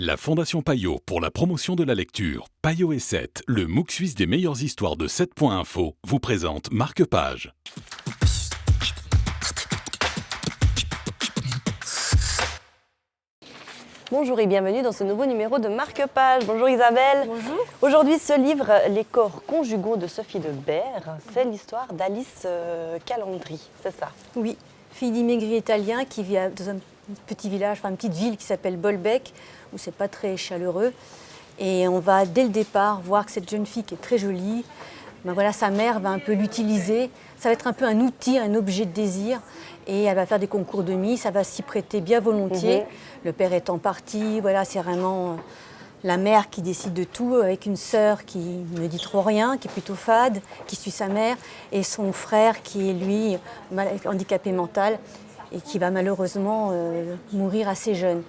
La Fondation Payot pour la promotion de la lecture, Payot et 7, le MOOC suisse des meilleures histoires de 7.info, vous présente Marque-Page. Bonjour et bienvenue dans ce nouveau numéro de Marque-Page. Bonjour Isabelle. Bonjour. Aujourd'hui, ce livre, Les corps conjugaux de Sophie de Berre, c'est l'histoire d'Alice Calandry, c'est ça? Oui, fille d'immigrés italiens qui vit dans un petit village, enfin une petite ville qui s'appelle Bolbec, où c'est pas très chaleureux. Et on va dès le départ voir que cette jeune fille qui est très jolie, ben voilà, sa mère va un peu l'utiliser. Ça va être un peu un outil, un objet de désir. Et elle va faire des concours de Miss, ça va s'y prêter bien volontiers. Le père étant parti, voilà, c'est vraiment la mère qui décide de tout, avec une sœur qui ne dit trop rien, qui est plutôt fade, qui suit sa mère, et son frère qui est lui handicapé mental et qui va malheureusement mourir assez jeune.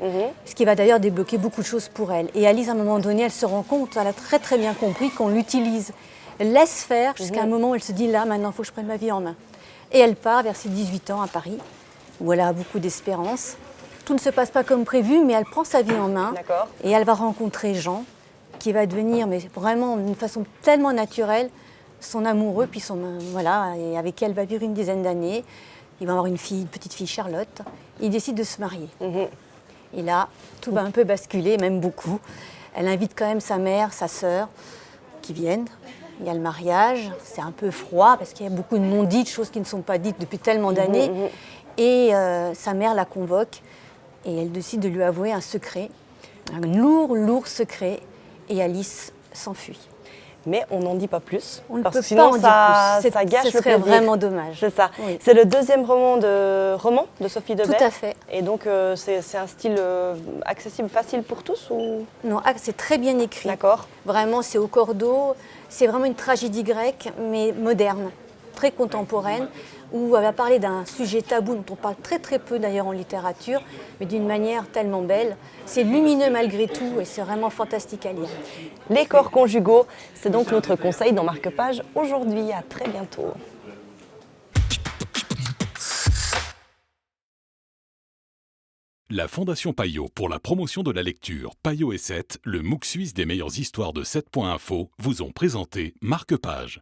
Ce qui va d'ailleurs débloquer beaucoup de choses pour elle. Et Alice, à un moment donné, elle se rend compte, elle a très bien compris qu'on l'utilise. Elle laisse faire jusqu'à un moment où elle se dit là, maintenant, il faut que je prenne ma vie en main. Et elle part vers ses 18 ans à Paris, où elle a beaucoup d'espérance. Tout ne se passe pas comme prévu, mais elle prend sa vie en main. D'accord. Et elle va rencontrer Jean, qui va devenir, mais vraiment d'une façon tellement naturelle, son amoureux, puis voilà, et avec qui elle va vivre une dizaine d'années. Il va avoir une petite fille Charlotte. Il décide de se marier. Et là, tout va un peu basculer, même beaucoup. Elle invite quand même sa mère, sa sœur, qui viennent. Il y a le mariage, c'est un peu froid parce qu'il y a beaucoup de non-dites, choses qui ne sont pas dites depuis tellement d'années. Et sa mère la convoque et elle décide de lui avouer un secret, un lourd secret. Et Alice s'enfuit. Mais on n'en dit pas plus. On ne parce peut que sinon, pas en dire plus. ça gâche Ce le serait plaisir. vraiment dommage. C'est ça. Oui. C'est le deuxième roman de Sophie de Berre. Tout à fait. Et donc, c'est un style accessible, facile pour tous ou... Non, c'est très bien écrit. D'accord. Vraiment, c'est au cordeau. C'est vraiment une tragédie grecque, mais moderne, très contemporaine, où elle va parler d'un sujet tabou dont on parle très peu d'ailleurs en littérature, mais d'une manière tellement belle. C'est lumineux malgré tout et c'est vraiment fantastique à lire. Les corps conjugaux, c'est donc notre conseil dans Marque-Page aujourd'hui. À très bientôt. La Fondation Payot pour la promotion de la lecture, Payot et 7, le MOOC suisse des meilleures histoires de 7.info, vous ont présenté Marque-Page.